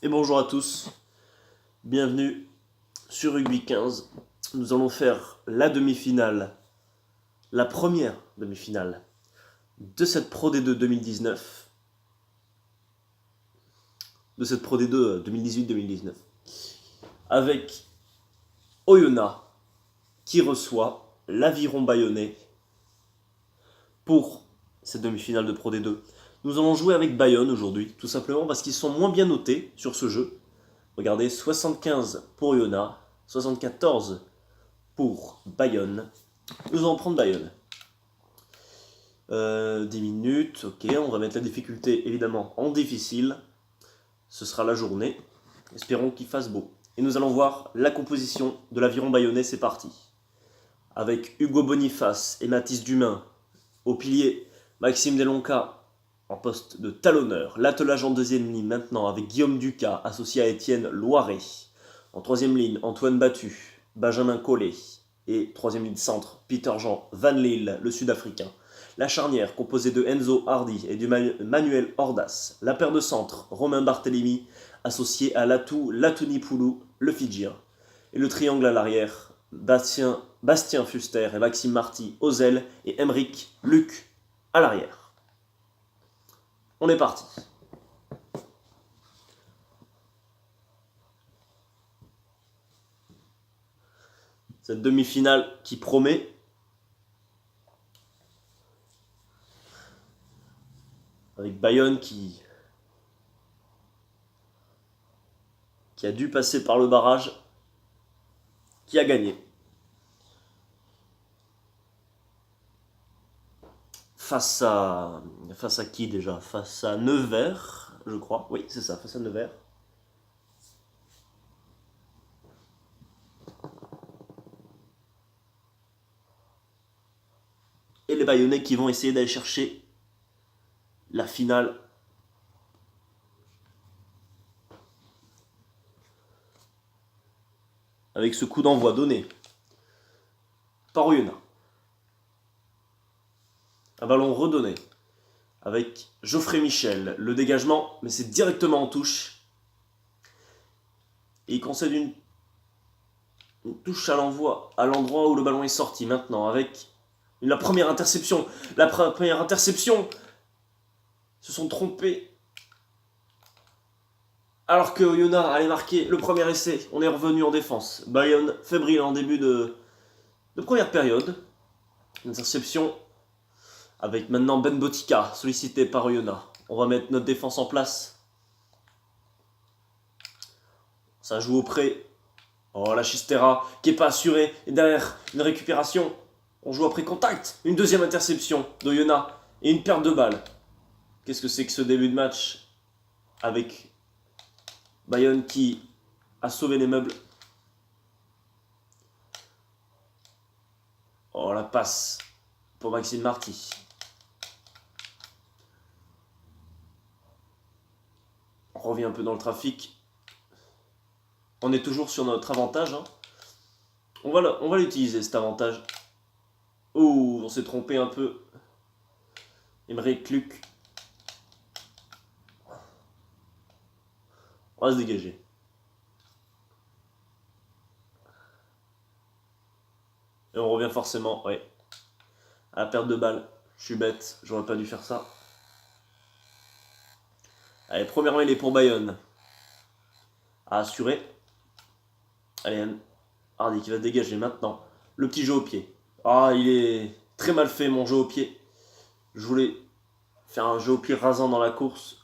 Et bonjour à tous, bienvenue sur Rugby 15. Nous allons faire la demi-finale, la première demi-finale de cette Pro D2 2019, de cette Pro D2 2018-2019, avec Oyonnax qui reçoit l'Aviron Bayonnais pour cette demi-finale de Pro D2. Nous allons jouer avec Bayonne aujourd'hui, tout simplement parce qu'ils sont moins bien notés sur ce jeu. Regardez, 75 pour Oyonnax, 74 pour Bayonne. Nous allons prendre Bayonne. 10 minutes, ok, on va mettre la difficulté évidemment en difficile. Ce sera la journée. Espérons qu'il fasse beau. Et nous allons voir la composition de l'Aviron Bayonnais, c'est parti. Avec Hugo Boniface et Mathis Dumain au pilier, Maxime Delonca en poste de talonneur. L'attelage en deuxième ligne maintenant avec Guillaume Ducas associé à Étienne Loiret. En troisième ligne, Antoine Battu, Benjamin Collet et troisième ligne centre, Peter-Jean Van Lille, le Sud-Africain. La charnière composée de Enzo Hardy et de Manuel Ordas. La paire de centre, Romain Barthélémy associé à Latou Latunipoulou, le Fidjien. Et le triangle à l'arrière, Bastien Fuster et Maxime Marty aux ailes et Emeric Luc à l'arrière. On est parti. Cette demi-finale qui promet. Avec Bayonne qui a dû passer par le barrage, qui a gagné. Face à qui déjà? Face à Nevers, je crois. Oui, c'est ça, face à Nevers. Et les Bayonnais qui vont essayer d'aller chercher la finale. Avec ce coup d'envoi donné par Oyonnax. Un ballon redonné avec Geoffrey Michel. Le dégagement, mais c'est directement en touche. Et il concède une touche à l'envoi, à l'endroit où le ballon est sorti maintenant, avec la première interception. La première interception, se sont trompés. Alors que Oyonnax allait marquer le premier essai, on est revenu en défense. Bayonne fébrile en début de première période. Interception avec maintenant Ben Botica, sollicité par Oyonnax. On va mettre notre défense en place. Ça joue au près. Oh, la Chistera qui n'est pas assurée. Et derrière, une récupération. On joue après contact. Une deuxième interception d'Oyonnax. Et une perte de balle. Qu'est-ce que c'est que ce début de match avec Bayonne qui a sauvé les meubles. Oh, la passe pour Maxime Marty. On revient un peu dans le trafic. On est toujours sur notre avantage. Hein. On va l'utiliser cet avantage. Oh, on s'est trompé un peu. Emeric Luc. On va se dégager. Et on revient forcément, ouais, à la perte de balle. Je suis bête, j'aurais pas dû faire ça. Allez, première mêlée pour Bayonne. À assurer. Allez, Hardy qui va se dégager maintenant. Le petit jeu au pied. Ah, il est très mal fait mon jeu au pied. Je voulais faire un jeu au pied rasant dans la course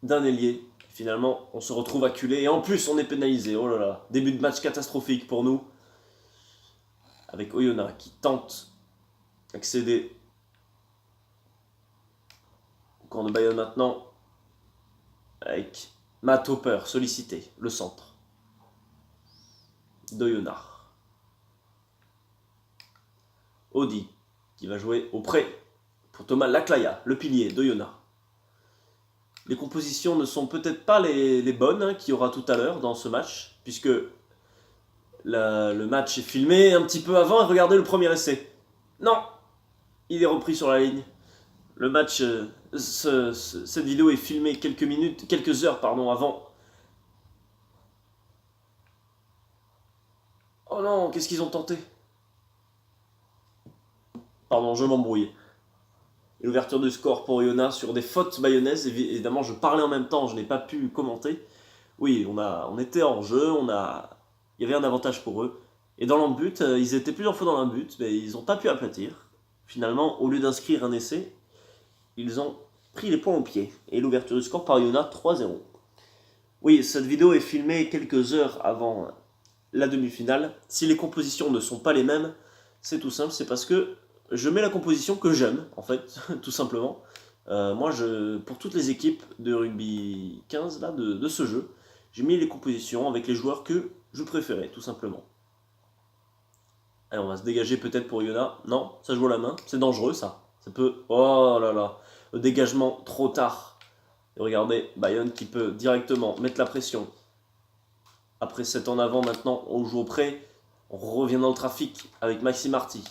d'un ailier. Finalement, on se retrouve acculé. Et en plus, on est pénalisé. Oh là là. Début de match catastrophique pour nous. Avec Oyonnax qui tente d'accéder au camp de Bayonne maintenant. Avec Matt Hopper sollicité, le centre d'Oyonnax. Audi qui va jouer au près pour Thomas Laclaya, le pilier d'Oyonnax. Les compositions ne sont peut-être pas les bonnes qu'il y aura tout à l'heure dans ce match, puisque le match est filmé un petit peu avant et regardez le premier essai. Non, il est repris sur la ligne. Le match, cette vidéo est filmée quelques heures avant Oh non, qu'est-ce qu'ils ont tenté? Pardon, je m'embrouille. Et l'ouverture du score pour Oyonnax sur des fautes bayonnaises. Évidemment, je parlais en même temps, je n'ai pas pu commenter. Oui, on était hors jeu, il y avait un avantage pour eux. Et dans l'embut, ils étaient plusieurs fois dans l'embut, mais ils n'ont pas pu aplatir. Finalement, au lieu d'inscrire un essai, ils ont pris les points au pied. Et l'ouverture du score par Oyonnax 3-0. Oui, cette vidéo est filmée quelques heures avant la demi-finale. Si les compositions ne sont pas les mêmes, c'est tout simple, c'est parce que je mets la composition que j'aime, en fait, tout simplement. Moi, pour toutes les équipes de rugby 15 là, de ce jeu, j'ai mis les compositions avec les joueurs que je préférais, tout simplement. Allez, on va se dégager peut-être pour Yona. Non, ça joue à la main, c'est dangereux ça. Ça peut... Oh là là, le dégagement trop tard. Et regardez, Bayonne qui peut directement mettre la pression. Après 7 en avant, maintenant, on joue au près. On revient dans le trafic avec Maxime Marty.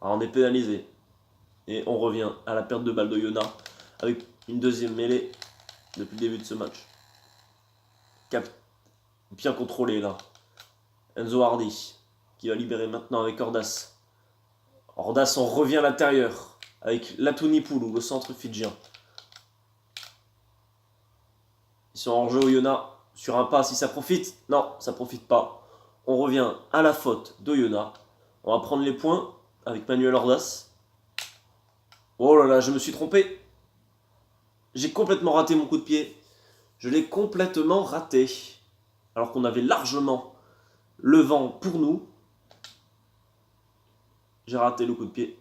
Alors on est pénalisé. Et on revient à la perte de balle de Yona avec une deuxième mêlée depuis le début de ce match. Bien contrôlé là. Enzo Hardy qui va libérer maintenant avec Ordas. Ordas, on revient à l'intérieur avec Latouni Poulou, le centre fidjien. Ils sont en jeu au Yona sur un pas si ça profite. Non, ça profite pas. On revient à la faute de Yona. On va prendre les points avec Manuel Ordas. Oh là là, je me suis trompé. J'ai complètement raté mon coup de pied. Je l'ai complètement raté. Alors qu'on avait largement le vent pour nous. J'ai raté le coup de pied.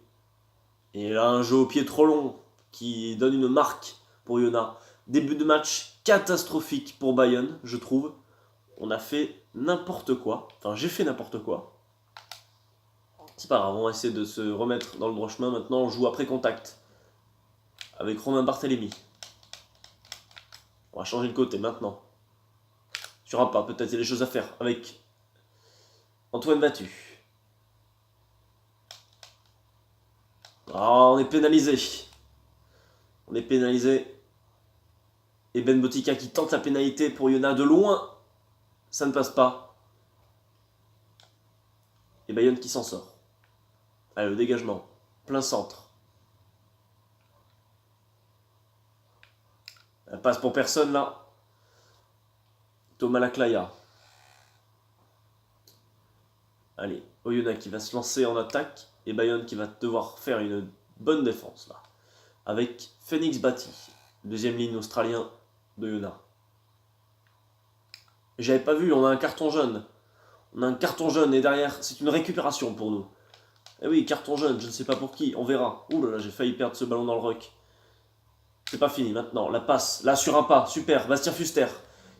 Et là, un jeu au pied trop long qui donne une marque pour Yona. Début de match catastrophique pour Bayonne, je trouve. On a fait n'importe quoi. Enfin, j'ai fait n'importe quoi. C'est pas grave, on va essayer de se remettre dans le droit chemin. Maintenant, on joue après contact. Avec Romain Barthélémy. On va changer de côté maintenant. Sur un pas, peut-être il y a des choses à faire. Avec Antoine Battu. Ah, on est pénalisé. On est pénalisé. Et Ben Botica qui tente la pénalité pour Yona de loin. Ça ne passe pas. Et Bayonne qui s'en sort. Allez, le dégagement. Plein centre. Elle passe pour personne là. Thomas Laclaya. Allez, Oyonnax qui va se lancer en attaque. Et Bayonne qui va devoir faire une bonne défense là. Avec Phoenix Batty. Deuxième ligne australien de Oyonnax. J'avais pas vu, on a un carton jaune. On a un carton jaune et derrière, c'est une récupération pour nous. Eh oui, carton jaune, je ne sais pas pour qui, on verra. Ouh là là, j'ai failli perdre ce ballon dans le ruck. C'est pas fini maintenant, la passe, là sur un pas, super, Bastien Fuster.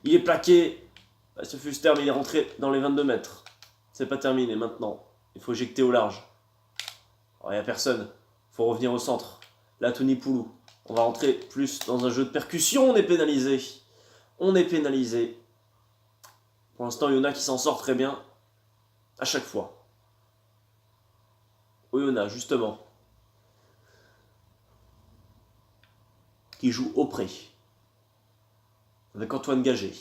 Il est plaqué, Bastien Fuster, mais il est rentré dans les 22 mètres. C'est pas terminé maintenant, il faut éjecter au large. Il n'y a personne, il faut revenir au centre. Là, Tony Poulou, on va rentrer plus dans un jeu de percussion, on est pénalisé. On est pénalisé. Pour l'instant, il y en a qui s'en sortent très bien, à chaque fois. Oyonnax, justement, qui joue au pré, avec Antoine Gagé.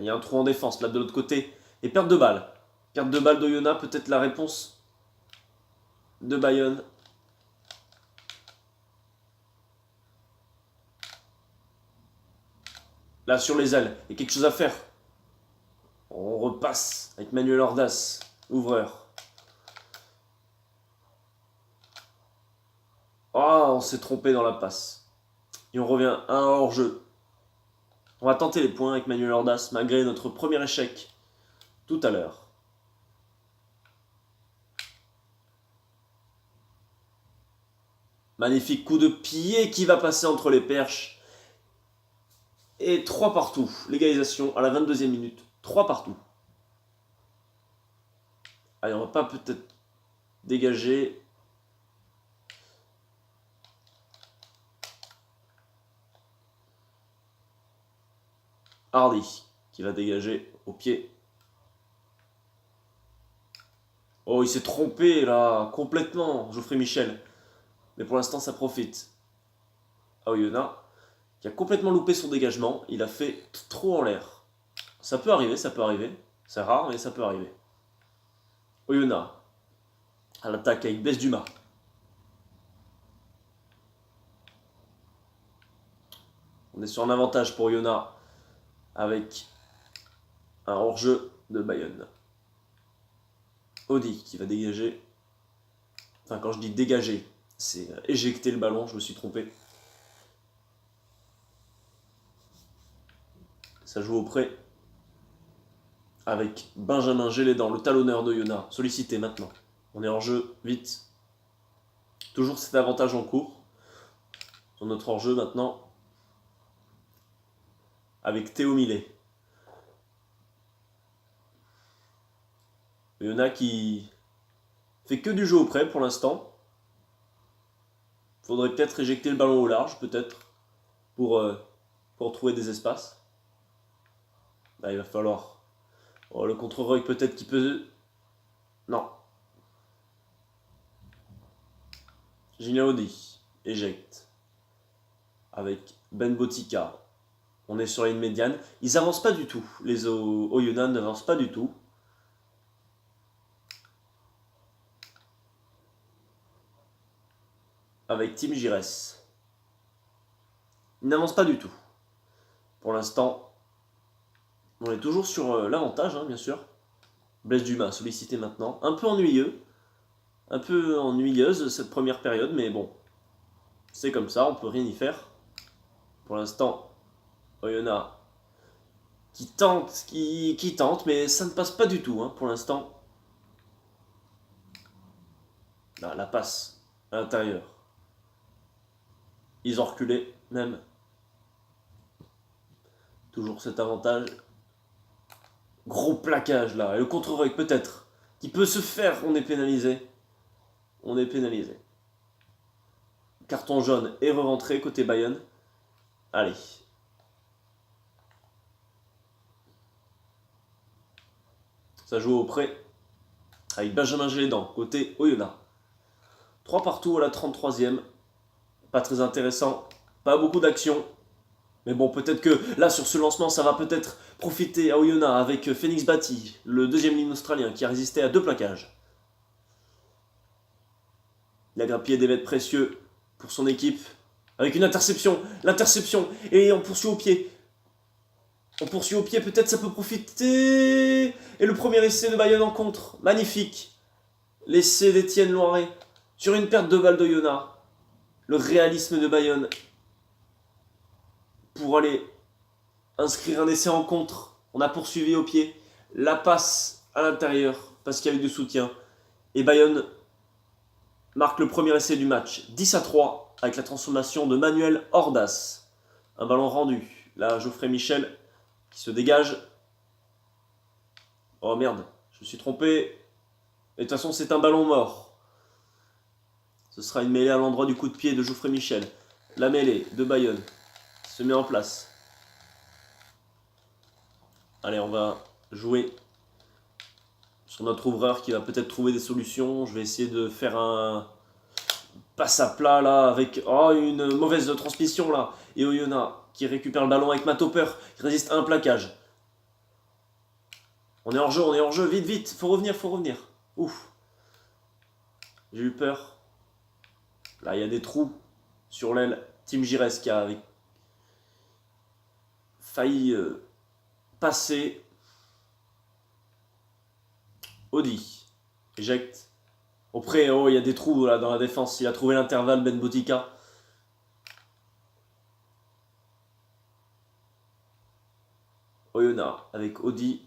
Il y a un trou en défense, là, de l'autre côté. Et perte de balle. Perte de balle d'Oyonnax, peut-être la réponse de Bayonne. Là, sur les ailes, il y a quelque chose à faire. On repasse avec Manuel Ordas, ouvreur. Ah, on s'est trompé dans la passe. Et on revient à un hors-jeu. On va tenter les points avec Manuel Ordas, malgré notre premier échec tout à l'heure. Magnifique coup de pied qui va passer entre les perches. Et 3 partout. L'égalisation à la 22e minute. 3 partout. Allez, on va pas peut-être dégager. Hardy qui va dégager au pied. Oh, il s'est trompé là, complètement, Geoffrey Michel. Mais pour l'instant, ça profite. Ah, Oyonnax. qui a complètement loupé son dégagement. Il a fait trop en l'air. Ça peut arriver, ça peut arriver. C'est rare, mais ça peut arriver. Oyonnax à l'attaque avec Blaise Dumas. On est sur un avantage pour Oyonnax avec un hors-jeu de Bayonne. Audi qui va dégager. Enfin, quand je dis dégager, c'est éjecter le ballon, je me suis trompé. Ça joue au près avec Benjamin Gélédan, le talonneur de Oyonnax, sollicité maintenant. On est hors jeu, vite. Toujours cet avantage en cours. Sur notre hors jeu maintenant. Avec Théo Millet. Oyonnax qui fait que du jeu au près pour l'instant. Faudrait peut-être éjecter le ballon au large, peut-être, pour trouver des espaces. Là, il va falloir... Oh, le contre-rock peut-être qui peut... Non. Julien Audi éjecte. Avec Ben Botica. On est sur la ligne médiane. Ils n'avancent pas du tout. Les Oyonnax n'avancent pas du tout. Avec Tim Gires. Ils n'avancent pas du tout. Pour l'instant, on est toujours sur l'avantage, hein, bien sûr. Blaise Dumas sollicité maintenant. Un peu ennuyeux. Un peu ennuyeuse cette première période, mais bon. C'est comme ça, on peut rien y faire. Pour l'instant, Oyonnax qui tente, mais ça ne passe pas du tout, hein, pour l'instant. Là, la passe à l'intérieur. Ils ont reculé, même. Toujours cet avantage. Gros plaquage, là. Et le contre-rock, peut-être. Qui peut se faire, on est pénalisé. On est pénalisé. Carton jaune et re-rentré côté Bayonne. Allez. Ça joue au près. Avec Benjamin Gélédan, côté Oyonnax. 3 partout à la 33e. Pas très intéressant. Pas beaucoup d'action. Mais bon, peut-être que là, sur ce lancement, ça va peut-être profiter à Oyonnax avec Phoenix Bati, le deuxième ligne australien, qui a résisté à 2 plaquages. Il a grappillé des mètres précieux pour son équipe. Avec une interception. L'interception. Et on poursuit au pied. On poursuit au pied, peut-être ça peut profiter. Et le premier essai de Bayonne en contre. Magnifique. L'essai d'Étienne Loiret. Sur une perte de balle d'Oyonnax. Le réalisme de Bayonne. Pour aller inscrire un essai en contre. On a poursuivi au pied. La passe à l'intérieur. Parce qu'il y avait du soutien. Et Bayonne marque le premier essai du match. 10-3. Avec la transformation de Manuel Ordas. Un ballon rendu. Là, Geoffrey Michel qui se dégage. Oh merde, je me suis trompé. Et de toute façon, c'est un ballon mort. Ce sera une mêlée à l'endroit du coup de pied de Geoffrey Michel. La mêlée de Bayonne qui se met en place. Allez, on va jouer sur notre ouvreur qui va peut-être trouver des solutions. Je vais essayer de faire un passe à plat là avec une mauvaise transmission là. Et Oyonnax qui récupère le ballon avec Matopper qui résiste à un plaquage. On est hors jeu, vite, vite, faut revenir. Ouf. J'ai eu peur. Là, il y a des trous sur l'aile. Tim Gires qui a failli passer. Audi éjecte. Auprès, il y a des trous là dans la défense. Il a trouvé l'intervalle, Ben Botica. Oyonnax avec Audi.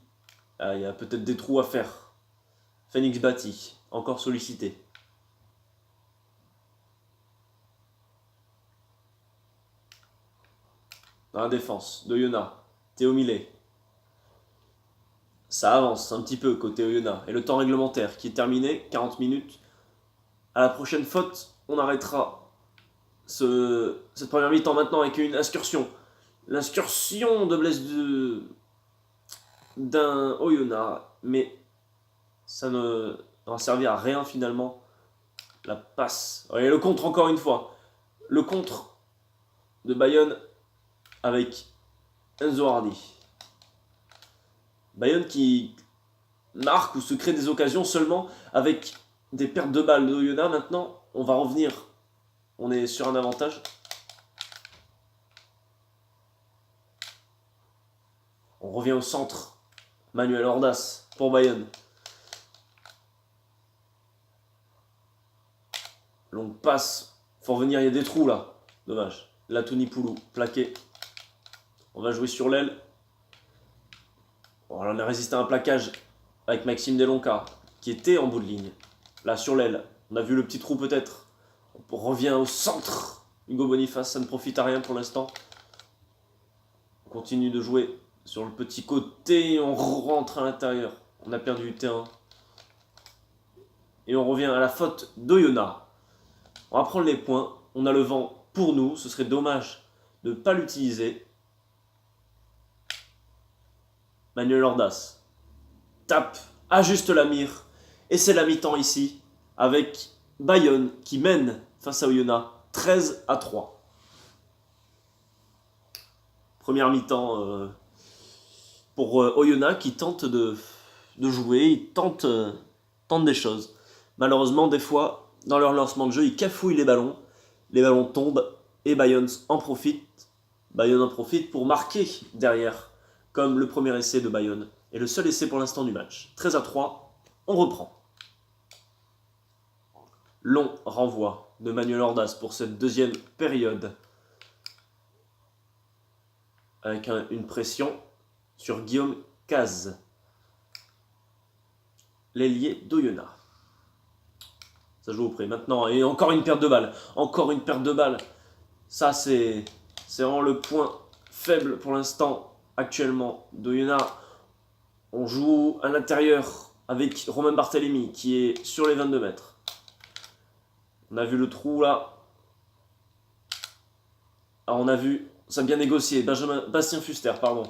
Ah, il y a peut-être des trous à faire. Phoenix Bati, encore sollicité. Dans la défense d'Oyonnax. Théo Millet. Ça avance un petit peu côté Oyonnax. Et le temps réglementaire qui est terminé, 40 minutes. À la prochaine faute, on arrêtera cette première mi-temps maintenant avec une incursion. L'incursion de Blaise d'un Oyonnax. Mais ça ne va servir à rien finalement. La passe. Et le contre encore une fois. Le contre de Bayonne avec Enzo Hardy. Bayonne qui marque ou se crée des occasions seulement avec des pertes de balles d'Oyonnax. Maintenant, on va revenir. On est sur un avantage. On revient au centre. Manuel Ordas pour Bayonne. Longue passe. Faut revenir, il y a des trous là. Dommage. Latouni Poulou, plaqué. On va jouer sur l'aile. Voilà, on a résisté à un plaquage avec Maxime Delonca, qui était en bout de ligne. Là, sur l'aile, on a vu le petit trou peut-être. On revient au centre. Hugo Boniface, ça ne profite à rien pour l'instant. On continue de jouer sur le petit côté. On rentre à l'intérieur. On a perdu du terrain. Et on revient à la faute d'Oyonnax. On va prendre les points. On a le vent pour nous. Ce serait dommage de ne pas l'utiliser. Manuel Ordas tape, ajuste la mire. Et c'est la mi-temps ici. Avec Bayonne qui mène face à Oyonnax 13-3. Première mi-temps pour Oyonnax qui tente de jouer. Ils tentent des choses. Malheureusement, des fois, dans leur lancement de jeu, ils cafouillent les ballons. Les ballons tombent et Bayonne en profite. Bayonne en profite pour marquer derrière, comme le premier essai de Bayonne. Et le seul essai pour l'instant du match. 13-3, on reprend. Long renvoi de Manuel Ordas pour cette deuxième période. Avec une pression sur Guillaume Caz. L'ailier d'Oyonnax. Ça joue au près maintenant. Et encore une perte de balle. Encore une perte de balle. Ça, c'est vraiment le point faible pour l'instant, actuellement, d'Oyonnax. On joue à l'intérieur avec Romain Barthélémy qui est sur les 22 mètres. On a vu le trou là. Ah, on a vu, ça a bien négocié. Bastien Fuster, pardon.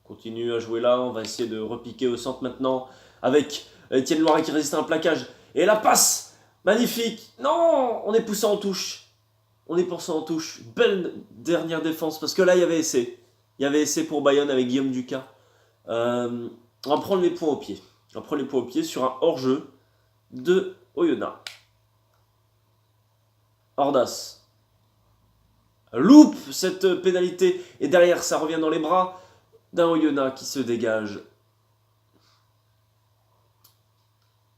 Continue à jouer là. On va essayer de repiquer au centre maintenant avec Étienne Loiret qui résiste à un plaquage. Et la passe magnifique. Non, on est poussé en touche. On est poussé en touche. Belle dernière défense parce que là, il y avait essai. Il y avait essai pour Bayonne avec Guillaume Ducas. On va prendre les points au pied. On va prendre les points au pied sur un hors-jeu de Oyonnax. Ordas loupe cette pénalité et derrière ça revient dans les bras d'un Oyonnax qui se dégage.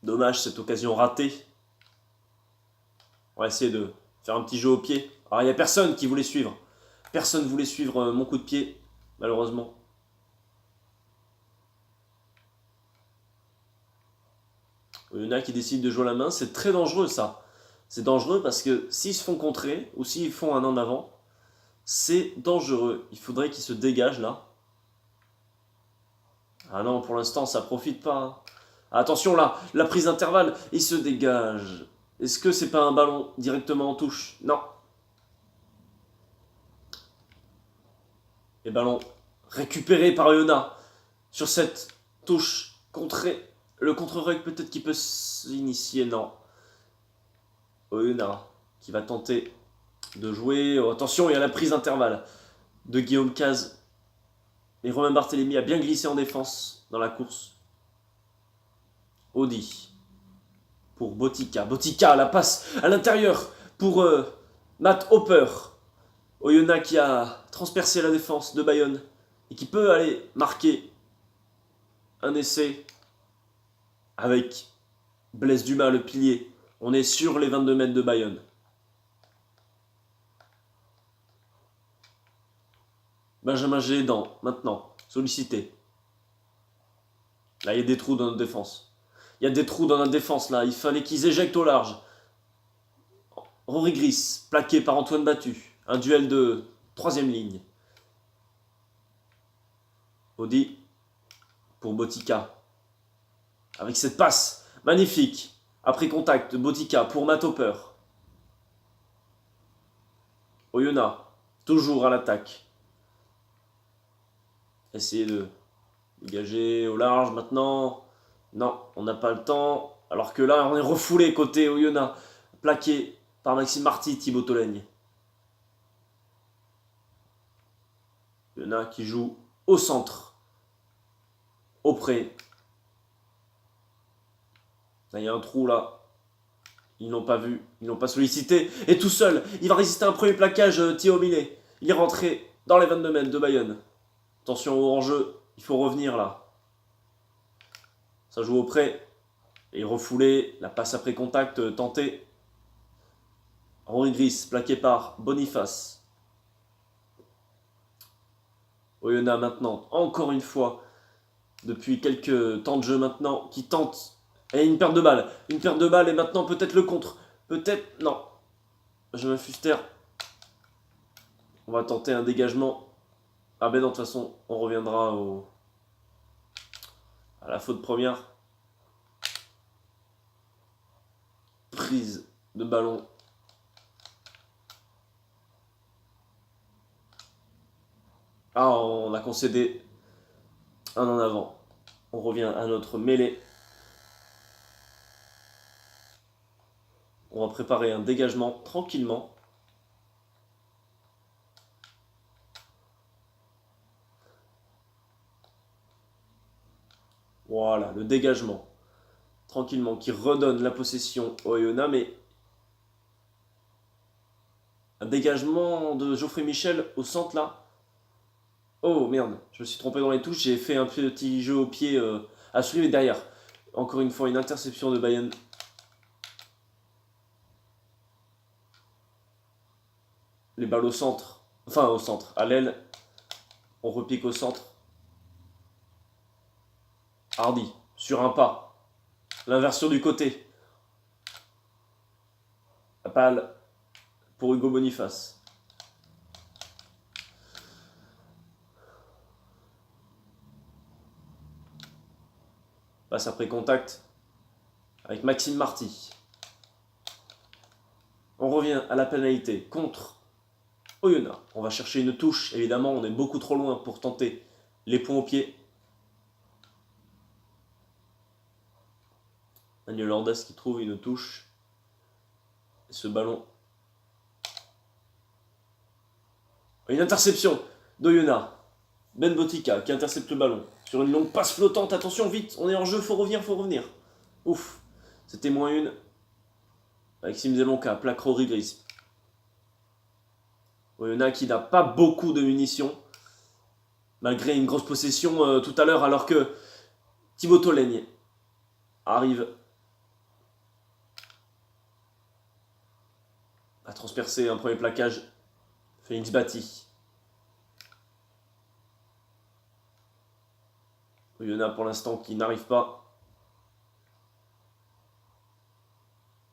Dommage cette occasion ratée. On va essayer de faire un petit jeu au pied. Alors il n'y a personne qui voulait suivre. Personne ne voulait suivre mon coup de pied, malheureusement. Oyonnax qui décide de jouer la main, c'est très dangereux ça. C'est dangereux parce que s'ils se font contrer ou s'ils font un en avant, c'est dangereux. Il faudrait qu'ils se dégagent là. Ah non, pour l'instant ça profite pas. Hein. Attention là, la prise d'intervalle, il se dégage. Est-ce que c'est pas un ballon directement en touche? Non. Et ballon récupéré par Oyonnax sur cette touche contrée. Le contre-rug peut-être qu'il peut s'initier, non. Oyonnax qui va tenter de jouer. Oh, attention, il y a la prise d'intervalle de Guillaume Caz. Et Romain Barthélémy a bien glissé en défense dans la course. Audi pour Botica. Botica, la passe à l'intérieur pour Matt Hopper. Oyonnax qui a transpercé la défense de Bayonne et qui peut aller marquer un essai avec Blaise Dumas, le pilier. On est sur les 22 mètres de Bayonne. Benjamin Gédan, maintenant, sollicité. Là, il y a des trous dans notre défense. Il y a des trous dans notre défense, là. Il fallait qu'ils éjectent au large. Rory Gris, plaqué par Antoine Battu. Un duel de 3e ligne. Audi pour Botica. Avec cette passe magnifique. Après contact de Botica pour Matt Hopper. Oyonnax, toujours à l'attaque. Essayer de dégager au large maintenant. Non, on n'a pas le temps. Alors que là, on est refoulé côté Oyonnax. Plaqué par Maxime Marty, Thibaut Tolègne. Oyonnax qui joue au centre. Auprès. Il y a un trou là. Ils n'ont pas vu, ils n'ont pas sollicité. Et tout seul, il va résister à un premier plaquage, Théo Millet. Il est rentré dans les 22 mètres de Bayonne. Attention au hors-jeu, il faut revenir là. Ça joue auprès. Et refoulé, la passe après contact tentée. Henri Gris, plaqué par Boniface. Oyonnax maintenant, encore une fois, depuis quelques temps de jeu maintenant, qui tente. Et une perte de balle. Une perte de balle et maintenant peut-être le contre. Peut-être... Non. Je m'infuster. On va tenter un dégagement. Ah ben non, de toute façon, on reviendra à la faute première. Prise de ballon. Ah, on a concédé un en avant. On revient à notre mêlée. On va préparer un dégagement tranquillement. Voilà, le dégagement. Tranquillement, qui redonne la possession au Oyonnax, mais un dégagement de Geoffrey Michel au centre là. Oh merde, je me suis trompé dans les touches, j'ai fait un petit jeu au pied à suivre derrière. Encore une fois, une interception de Bayonne. Les balles au centre, enfin au centre, à l'aile. On repique au centre. Hardy, sur un pas. L'inversion du côté. La balle pour Hugo Boniface. Passe après contact avec Maxime Marty. On revient à la pénalité contre Oyonnax. On va chercher une touche. Évidemment, on est beaucoup trop loin pour tenter les points au pied. Daniel Ordas qui trouve une touche. Et ce ballon. Une interception d'Oyonnax. Ben Botica qui intercepte le ballon. Sur une longue passe flottante. Attention, vite, on est en jeu, faut revenir. Ouf, c'était moins une. Maxime Delonca, plaque Rory Gris. Oyonnax qui n'a pas beaucoup de munitions. Malgré une grosse possession tout à l'heure, alors que Thibaut Tolègne arrive à transpercer un premier plaquage. Félix Batty. Oyonnax pour l'instant qui n'arrive pas.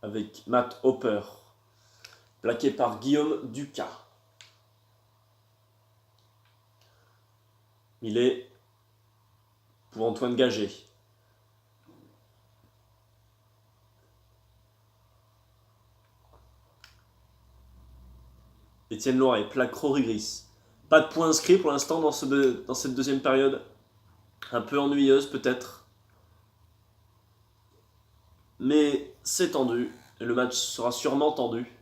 Avec Matt Hopper. Plaqué par Guillaume Ducas. Il est pour Antoine Gagé. Étienne Loiret, plaque Rory Gris. Pas de points inscrits pour l'instant dans cette deuxième période. Un peu ennuyeuse peut-être. Mais c'est tendu. Et le match sera sûrement tendu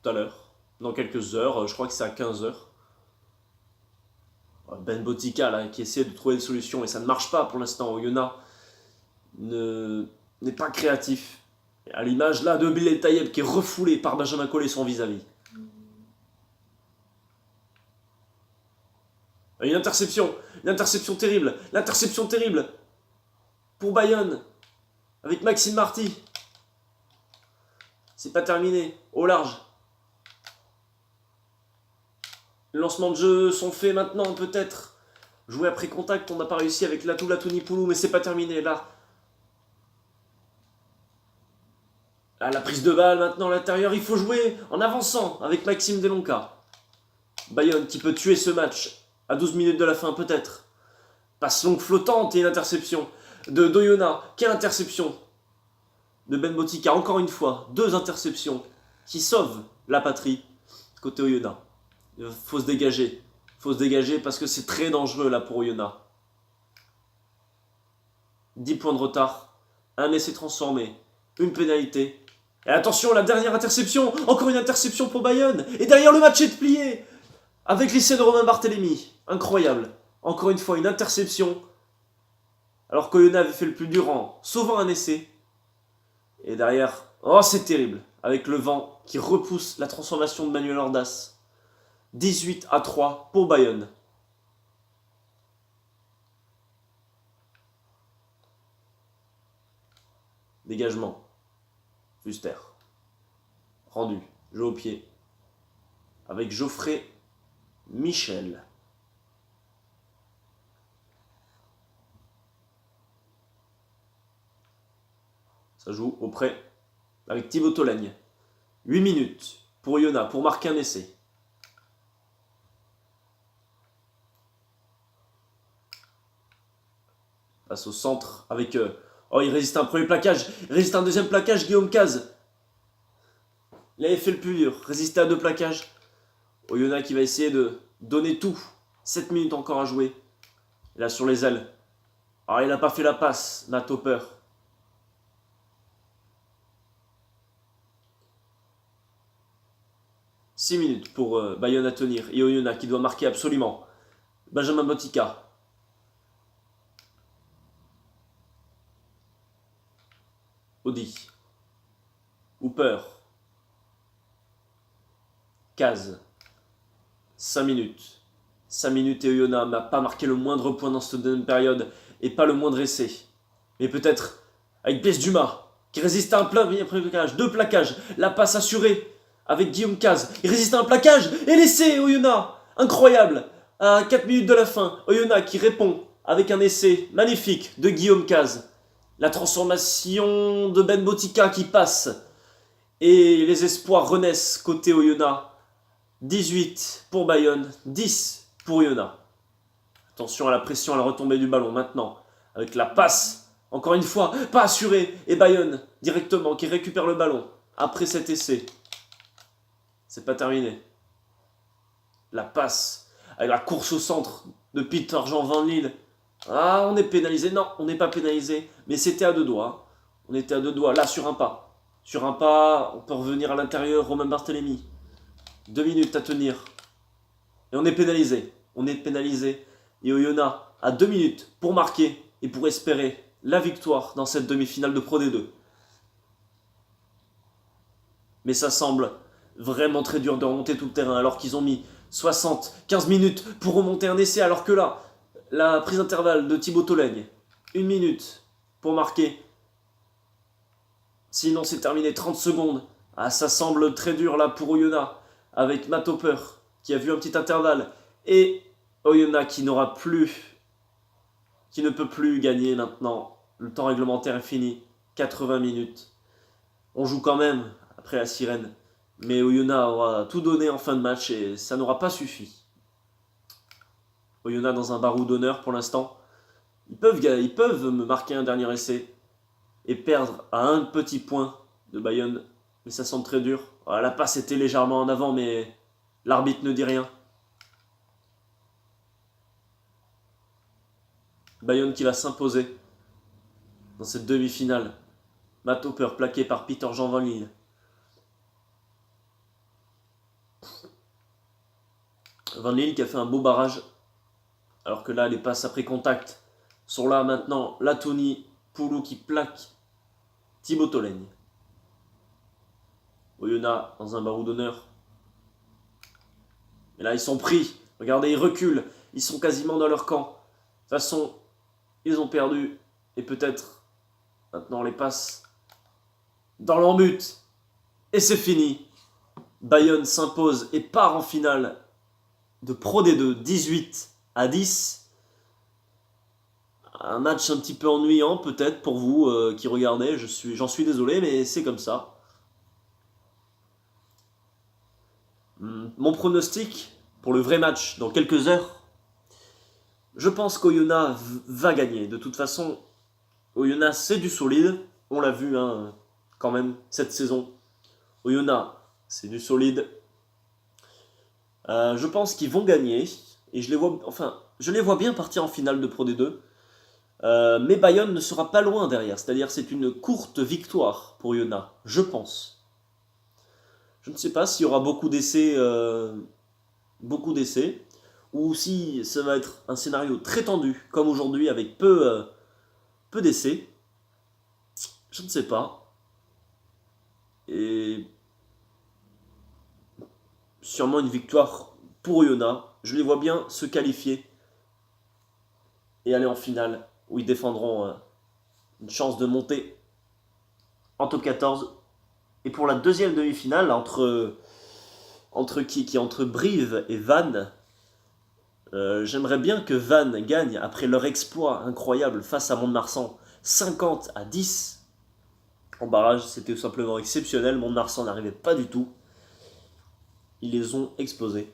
tout à l'heure. Dans quelques heures. Je crois que c'est à 15h. Ben Botica là, qui essaie de trouver des solutions. Et ça ne marche pas pour l'instant. Oyonnax n'est pas créatif. Et à l'image là de Bilal Tayeb qui est refoulé par Benjamin Collet, son vis-à-vis. Une interception terrible, l'interception terrible pour Bayonne, avec Maxime Marty. C'est pas terminé, au large. Les lancements de jeu sont faits maintenant, peut-être. Jouer après contact, on n'a pas réussi avec Latou Nipoulou, mais c'est pas terminé, là. Ah, la prise de balle maintenant à l'intérieur, il faut jouer en avançant avec Maxime Delonca. Bayonne qui peut tuer ce match. À 12 minutes de la fin, peut-être. Passe longue flottante et une interception de d'Oyonnax. Quelle interception de Ben Botica. Encore une fois, 2 interceptions qui sauvent la patrie côté Oyonnax. Il faut se dégager. Parce que c'est très dangereux là pour Oyonnax. 10 points de retard. Un essai transformé. Une pénalité. Et attention, la dernière interception. Encore une interception pour Bayonne. Et derrière, le match est plié. Avec l'essai de Romain Barthélémy. Incroyable. Encore une fois, une interception. Alors qu'Oyonnax avait fait le plus dur en sauvant un essai. Et derrière, oh c'est terrible. Avec le vent qui repousse la transformation de Manuel Ordas. 18-3 pour Bayonne. Dégagement. Fuster. Rendu. Jeu au pied. Avec Geoffrey Michel. Ça joue auprès avec Thibaut Tolagne. 8 minutes pour Oyonnax pour marquer un essai. Passe au centre avec... Oh, il résiste à un premier plaquage. Il résiste à un deuxième plaquage, Guillaume Caz. Il avait fait le plus dur. Résister à 2 plaquages. Oyonnax qui va essayer de donner tout. 7 minutes encore à jouer. Et là sur les ailes. Ah, il n'a pas fait la passe, Matt Hopper. « 6 minutes pour Bayonne à tenir. Et Oyonnax qui doit marquer absolument. Benjamin Botica. Audi. Hooper. Caz. 5 minutes. 5 minutes et Oyonnax n'a pas marqué le moindre point dans cette deuxième période. Et pas le moindre essai. Mais peut-être avec Blaise Dumas. Qui résiste à un plaquage. 2 plaquages. La passe assurée. Avec Guillaume Caz. Il résiste à un plaquage. Et l'essai, Oyonnax. Incroyable. À 4 minutes de la fin. Oyonnax qui répond avec un essai magnifique de Guillaume Caz. La transformation de Ben Botica qui passe. Et les espoirs renaissent côté Oyonnax. 18 pour Bayonne. 10 pour Oyonnax. Attention à la pression, à la retombée du ballon maintenant. Avec la passe. Encore une fois, pas assurée. Et Bayonne directement qui récupère le ballon. Après cet essai. C'est pas terminé. La passe avec la course au centre de Peter Jean Van Lille. Ah, on est pénalisé. Non, on n'est pas pénalisé. Mais c'était à 2 doigts. On était à 2 doigts. Là, sur un pas. Sur un pas, on peut revenir à l'intérieur. Romain Barthélémy. 2 minutes à tenir. Et on est pénalisé. On est pénalisé. Et Oyonnax a 2 minutes pour marquer et pour espérer la victoire dans cette demi-finale de Pro D2. Mais ça semble vraiment très dur de remonter tout le terrain alors qu'ils ont mis 15 minutes pour remonter un essai, alors que là, la prise d'intervalle de Thibaut Tolagne, 1 minute pour marquer. Sinon c'est terminé, 30 secondes. Ah, ça semble très dur là pour Oyonnax, avec Matt Hopper qui a vu un petit intervalle, et Oyonnax qui n'aura plus, qui ne peut plus gagner maintenant. Le temps réglementaire est fini, 80 minutes. On joue quand même après la sirène. Mais Oyonnax aura tout donné en fin de match et ça n'aura pas suffi. Oyonnax dans un barreau d'honneur pour l'instant. Ils peuvent me marquer un dernier essai et perdre à un petit point de Bayonne. Mais ça semble très dur. Voilà, la passe était légèrement en avant, mais l'arbitre ne dit rien. Bayonne qui va s'imposer dans cette demi-finale. Matt Hopper plaqué par Peter Jean Van Lille. Van Lille qui a fait un beau barrage. Alors que là, les passes après contact sont là maintenant. Latoni, Poulou qui plaque Thibaut Tolagne. Oyonnax dans un barreau d'honneur. Et là, ils sont pris. Regardez, ils reculent. Ils sont quasiment dans leur camp. De toute façon, ils ont perdu. Et peut-être, maintenant, les passes dans l'embut. Et c'est fini. Bayonne s'impose et part en finale de Pro D2, 18-10. Un match un petit peu ennuyant peut-être pour vous qui regardez. J'en suis désolé, mais c'est comme ça. Mon pronostic pour le vrai match dans quelques heures, je pense qu'Oyonnax va gagner. De toute façon, Oyonnax c'est du solide. On l'a vu quand même cette saison. Oyonnax c'est du solide. Je pense qu'ils vont gagner. Et je les vois bien partir en finale de Pro D2. Mais Bayonne ne sera pas loin derrière. C'est-à-dire c'est une courte victoire pour Oyonnax, je pense. Je ne sais pas s'il y aura beaucoup d'essais. ou si ça va être un scénario très tendu, comme aujourd'hui, avec peu d'essais. Je ne sais pas. Et sûrement une victoire pour Oyonnax. Je les vois bien se qualifier et aller en finale, où ils défendront une chance de monter en top 14. Et pour la deuxième demi-finale, entre Brive et Vannes, j'aimerais bien que Vannes gagne après leur exploit incroyable face à Mont-de-Marsan, 50-10 en barrage. C'était tout simplement exceptionnel. Mont-de-Marsan n'arrivait pas du tout. Ils les ont explosés.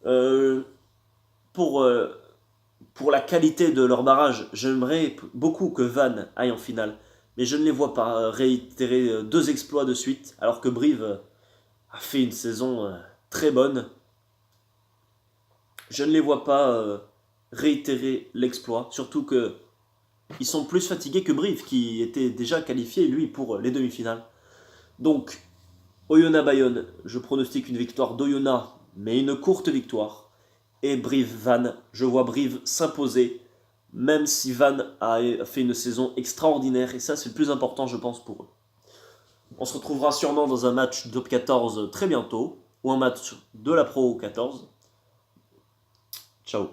Euh, pour, euh, pour la qualité de leur barrage, j'aimerais beaucoup que Vannes aille en finale. Mais je ne les vois pas réitérer deux exploits de suite, alors que Brive a fait une saison très bonne. Je ne les vois pas réitérer l'exploit, surtout que ils sont plus fatigués que Brive, qui était déjà qualifié, lui, pour les demi-finales. Donc, Oyonnax-Bayonne, je pronostique une victoire d'Oyonnax, mais une courte victoire. Et Brive-Vannes, je vois Brive s'imposer, même si Vannes a fait une saison extraordinaire, et ça c'est le plus important je pense pour eux. On se retrouvera sûrement dans un match de top 14 très bientôt, ou un match de la Pro 14. Ciao.